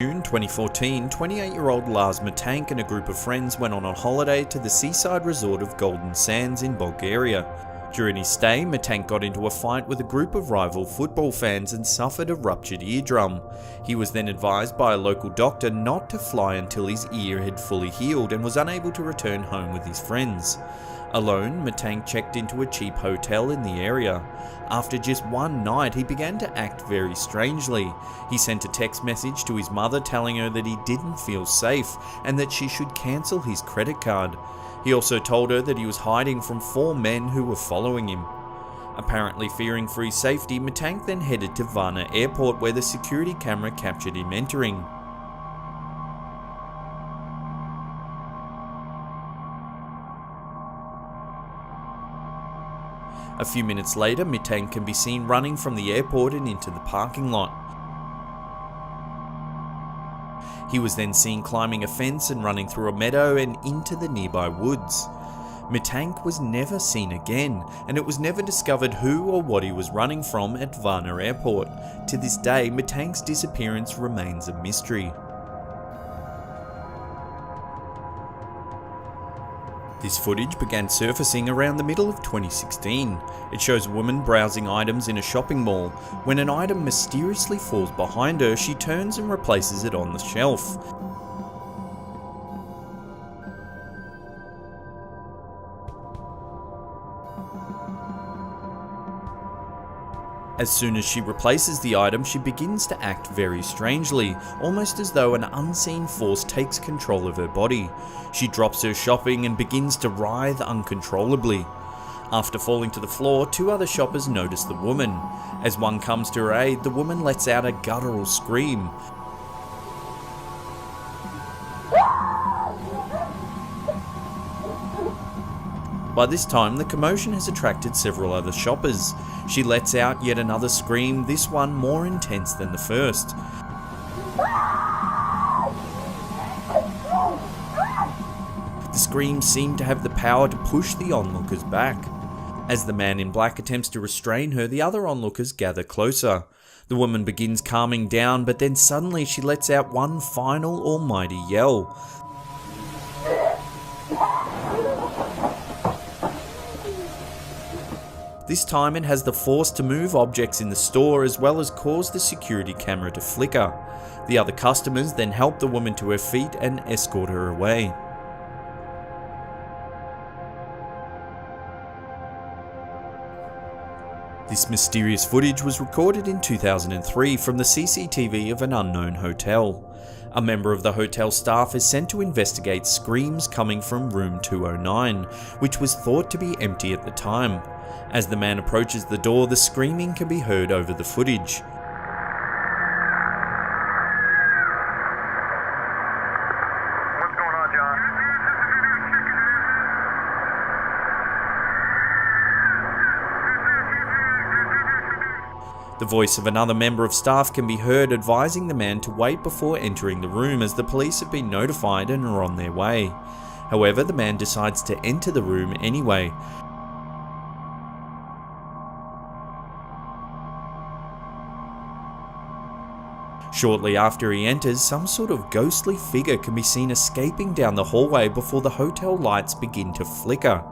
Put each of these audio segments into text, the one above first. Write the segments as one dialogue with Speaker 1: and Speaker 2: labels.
Speaker 1: June 2014, 28-year-old Lars Matank and a group of friends went on a holiday to the seaside resort of Golden Sands in Bulgaria. During his stay, Matank got into a fight with a group of rival football fans and suffered a ruptured eardrum. He was then advised by a local doctor not to fly until his ear had fully healed and was unable to return home with his friends. Alone, Matank checked into a cheap hotel in the area. After just one night, he began to act very strangely. He sent a text message to his mother telling her that he didn't feel safe and that she should cancel his credit card. He also told her that he was hiding from 4 men who were following him. Apparently fearing for his safety, Matank then headed to Varna Airport where the security camera captured him entering. A few minutes later, Matank can be seen running from the airport and into the parking lot. He was then seen climbing a fence and running through a meadow and into the nearby woods. Matank was never seen again, and it was never discovered who or what he was running from at Varna Airport. To this day, Matank's disappearance remains a mystery. This footage began surfacing around the middle of 2016. It shows a woman browsing items in a shopping mall. When an item mysteriously falls behind her, she turns and replaces it on the shelf. As soon as she replaces the item, she begins to act very strangely, almost as though an unseen force takes control of her body. She drops her shopping and begins to writhe uncontrollably. After falling to the floor, 2 other shoppers notice the woman. As one comes to her aid, the woman lets out a guttural scream. By this time, the commotion has attracted several other shoppers. She lets out yet another scream, this one more intense than the first. The screams seem to have the power to push the onlookers back. As the man in black attempts to restrain her, the other onlookers gather closer. The woman begins calming down, but then suddenly she lets out one final almighty yell. This time it has the force to move objects in the store as well as cause the security camera to flicker. The other customers then help the woman to her feet and escort her away. This mysterious footage was recorded in 2003 from the CCTV of an unknown hotel. A member of the hotel staff is sent to investigate screams coming from room 209, which was thought to be empty at the time. As the man approaches the door, the screaming can be heard over the footage.
Speaker 2: What's going on, John?
Speaker 1: The voice of another member of staff can be heard advising the man to wait before entering the room as the police have been notified and are on their way. However, the man decides to enter the room anyway. Shortly after he enters, some sort of ghostly figure can be seen escaping down the hallway before the hotel lights begin to flicker.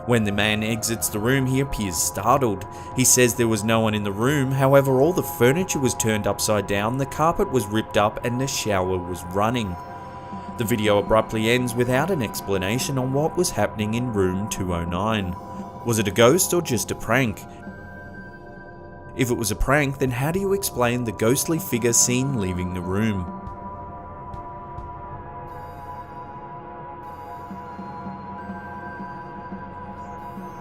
Speaker 1: When the man exits the room, he appears startled. He says there was no one in the room, however all the furniture was turned upside down, the carpet was ripped up and the shower was running. The video abruptly ends without an explanation on what was happening in room 209. Was it a ghost or just a prank? If it was a prank, then how do you explain the ghostly figure seen leaving the room?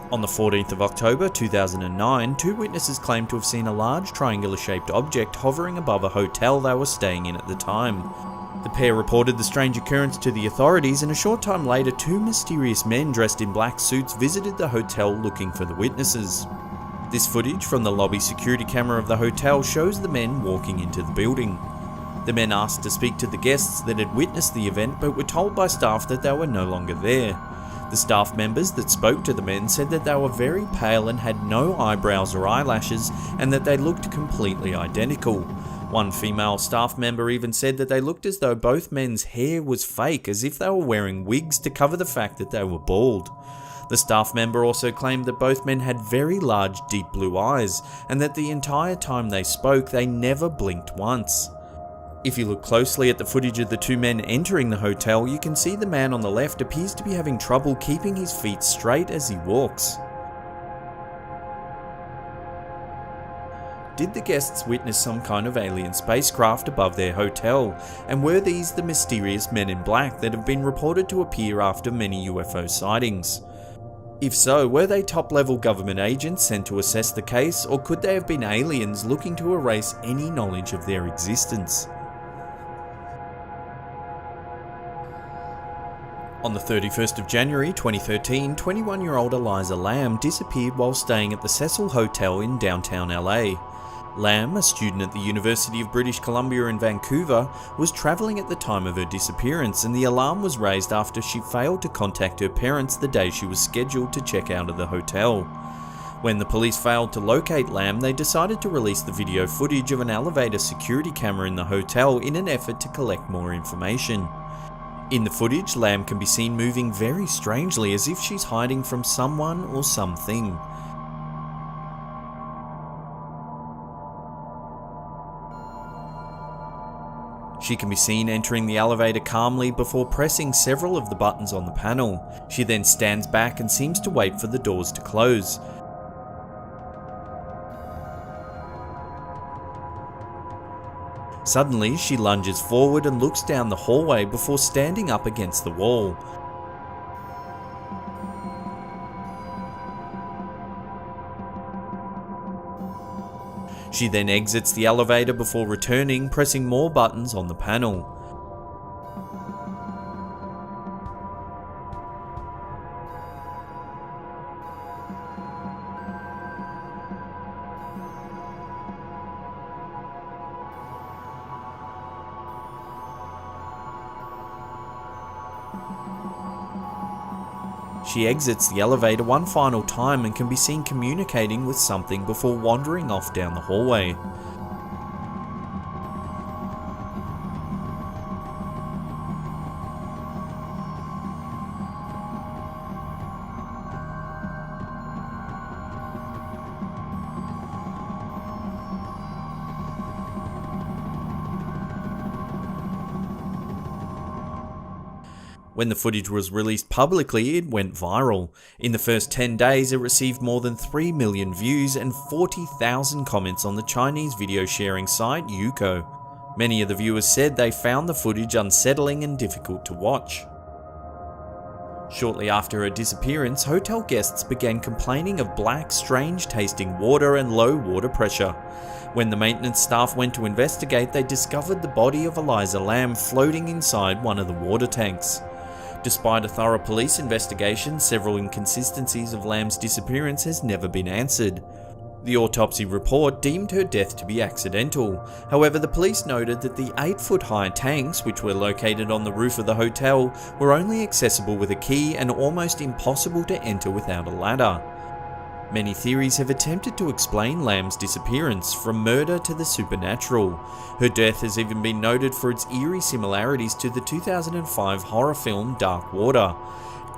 Speaker 1: On the 14th of October 2009, 2 witnesses claimed to have seen a large triangular-shaped object hovering above a hotel they were staying in at the time. The pair reported the strange occurrence to the authorities, and a short time later 2 mysterious men dressed in black suits visited the hotel looking for the witnesses. This footage from the lobby security camera of the hotel shows the men walking into the building. The men asked to speak to the guests that had witnessed the event but were told by staff that they were no longer there. The staff members that spoke to the men said that they were very pale and had no eyebrows or eyelashes, and that they looked completely identical. One female staff member even said that they looked as though both men's hair was fake, as if they were wearing wigs to cover the fact that they were bald. The staff member also claimed that both men had very large deep blue eyes, and that the entire time they spoke they never blinked once. If you look closely at the footage of the two men entering the hotel, you can see the man on the left appears to be having trouble keeping his feet straight as he walks. Did the guests witness some kind of alien spacecraft above their hotel, and were these the mysterious men in black that have been reported to appear after many UFO sightings? If so, were they top-level government agents sent to assess the case, or could they have been aliens looking to erase any knowledge of their existence? On the 31st of January 2013, 21-year-old Eliza Lam disappeared while staying at the Cecil Hotel in downtown LA. Lam, a student at the University of British Columbia in Vancouver, was travelling at the time of her disappearance, and the alarm was raised after she failed to contact her parents the day she was scheduled to check out of the hotel. When the police failed to locate Lam, they decided to release the video footage of an elevator security camera in the hotel in an effort to collect more information. In the footage, Lam can be seen moving very strangely, as if she's hiding from someone or something. She can be seen entering the elevator calmly before pressing several of the buttons on the panel. She then stands back and seems to wait for the doors to close. Suddenly, she lunges forward and looks down the hallway before standing up against the wall. She then exits the elevator before returning, pressing more buttons on the panel. She exits the elevator one final time and can be seen communicating with something before wandering off down the hallway. When the footage was released publicly, it went viral. In the first 10 days, it received more than 3 million views and 40,000 comments on the Chinese video sharing site Youku. Many of the viewers said they found the footage unsettling and difficult to watch. Shortly after her disappearance, hotel guests began complaining of black, strange-tasting water and low water pressure. When the maintenance staff went to investigate, they discovered the body of Eliza Lam floating inside one of the water tanks. Despite a thorough police investigation, several inconsistencies of Lam's disappearance has never been answered. The autopsy report deemed her death to be accidental. However, the police noted that the 8-foot-high tanks, which were located on the roof of the hotel, were only accessible with a key and almost impossible to enter without a ladder. Many theories have attempted to explain Lam's disappearance, from murder to the supernatural. Her death has even been noted for its eerie similarities to the 2005 horror film Dark Water.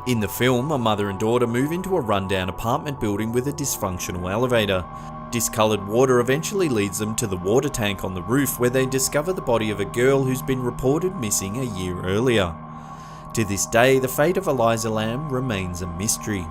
Speaker 1: In the film, a mother and daughter move into a rundown apartment building with a dysfunctional elevator. Discoloured water eventually leads them to the water tank on the roof, where they discover the body of a girl who's been reported missing a year earlier. To this day, the fate of Eliza Lam remains a mystery.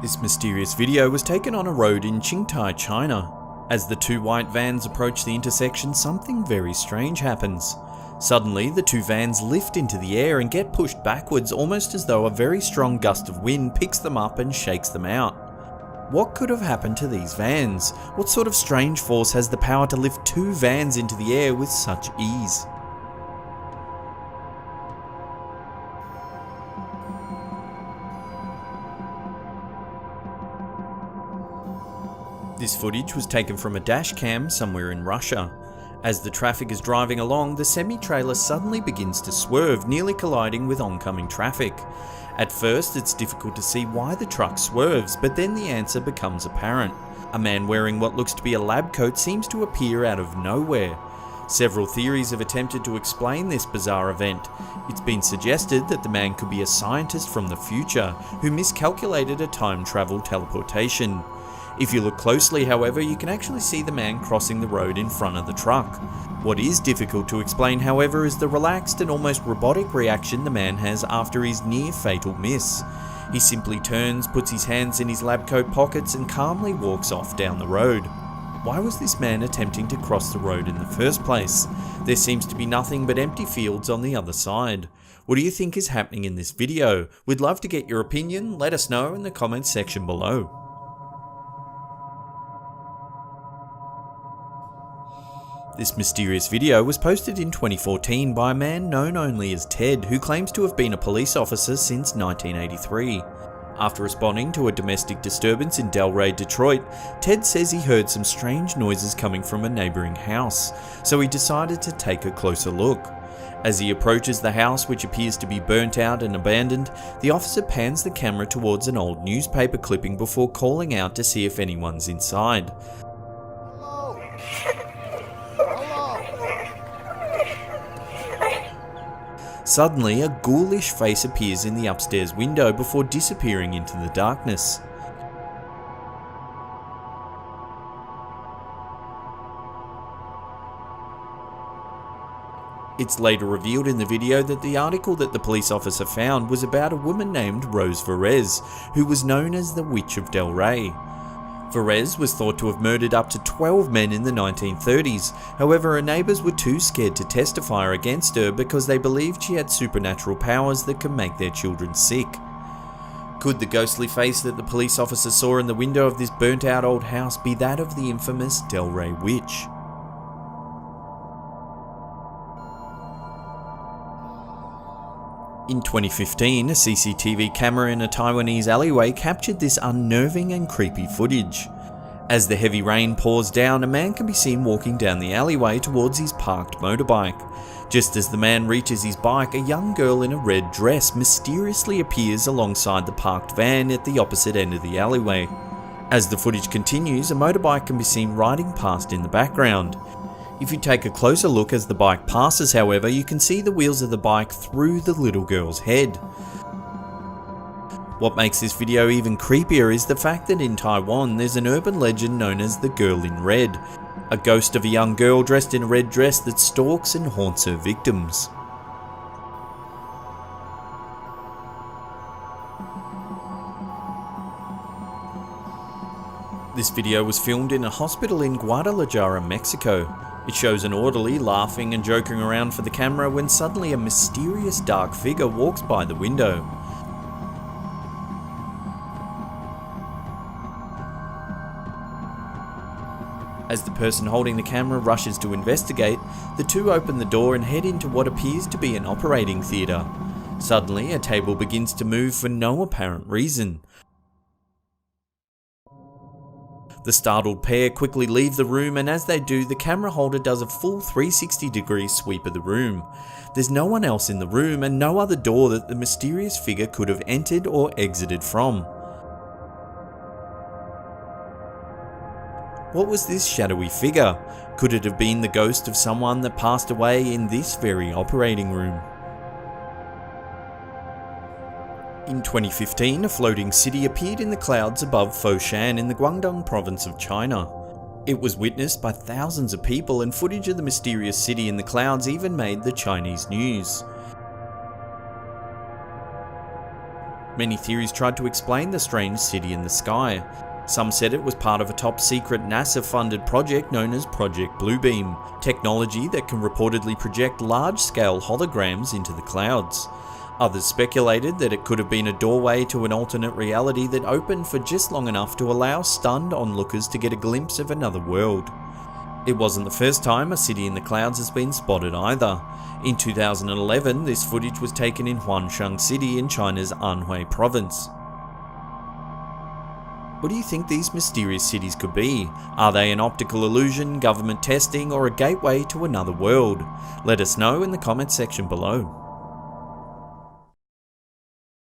Speaker 1: This mysterious video was taken on a road in Qingtai, China. As the two white vans approach the intersection, something very strange happens. Suddenly, the two vans lift into the air and get pushed backwards, almost as though a very strong gust of wind picks them up and shakes them out. What could have happened to these vans? What sort of strange force has the power to lift two vans into the air with such ease? This footage was taken from a dash cam somewhere in Russia. As the traffic is driving along, the semi-trailer suddenly begins to swerve, nearly colliding with oncoming traffic. At first, it's difficult to see why the truck swerves, but then the answer becomes apparent. A man wearing what looks to be a lab coat seems to appear out of nowhere. Several theories have attempted to explain this bizarre event. It's been suggested that the man could be a scientist from the future who miscalculated a time travel teleportation. If you look closely, however, you can actually see the man crossing the road in front of the truck. What is difficult to explain, however, is the relaxed and almost robotic reaction the man has after his near-fatal miss. He simply turns, puts his hands in his lab coat pockets and calmly walks off down the road. Why was this man attempting to cross the road in the first place? There seems to be nothing but empty fields on the other side. What do you think is happening in this video? We'd love to get your opinion. Let us know in the comments section below. This mysterious video was posted in 2014 by a man known only as Ted, who claims to have been a police officer since 1983. After responding to a domestic disturbance in Delray, Detroit, Ted says he heard some strange noises coming from a neighbouring house, so he decided to take a closer look. As he approaches the house, which appears to be burnt out and abandoned, the officer pans the camera towards an old newspaper clipping before calling out to see if anyone's inside. Suddenly, a ghoulish face appears in the upstairs window before disappearing into the darkness. It's later revealed in the video that the article that the police officer found was about a woman named Rose Verez, who was known as the Witch of Delray. Verez was thought to have murdered up to 12 men in the 1930s, however her neighbours were too scared to testify against her because they believed she had supernatural powers that could make their children sick. Could the ghostly face that the police officer saw in the window of this burnt out old house be that of the infamous Delray Witch? In 2015, a CCTV camera in a Taiwanese alleyway captured this unnerving and creepy footage. As the heavy rain pours down, a man can be seen walking down the alleyway towards his parked motorbike. Just as the man reaches his bike, a young girl in a red dress mysteriously appears alongside the parked van at the opposite end of the alleyway. As the footage continues, a motorbike can be seen riding past in the background. If you take a closer look as the bike passes, however, you can see the wheels of the bike through the little girl's head. What makes this video even creepier is the fact that in Taiwan there's an urban legend known as the Girl in Red, a ghost of a young girl dressed in a red dress that stalks and haunts her victims. This video was filmed in a hospital in Guadalajara, Mexico. It shows an orderly laughing and joking around for the camera when suddenly a mysterious dark figure walks by the window. As the person holding the camera rushes to investigate, the two open the door and head into what appears to be an operating theatre. Suddenly, a table begins to move for no apparent reason. The startled pair quickly leave the room, and as they do, the camera holder does a full 360-degree sweep of the room. There's no one else in the room and no other door that the mysterious figure could have entered or exited from. What was this shadowy figure? Could it have been the ghost of someone that passed away in this very operating room? In 2015, a floating city appeared in the clouds above Foshan in the Guangdong province of China. It was witnessed by thousands of people, and footage of the mysterious city in the clouds even made the Chinese news. Many theories tried to explain the strange city in the sky. Some said it was part of a top-secret NASA-funded project known as Project Bluebeam, technology that can reportedly project large-scale holograms into the clouds. Others speculated that it could have been a doorway to an alternate reality that opened for just long enough to allow stunned onlookers to get a glimpse of another world. It wasn't the first time a city in the clouds has been spotted either. In 2011, this footage was taken in Huangshan City in China's Anhui province. What do you think these mysterious cities could be? Are they an optical illusion, government testing, or a gateway to another world? Let us know in the comments section below.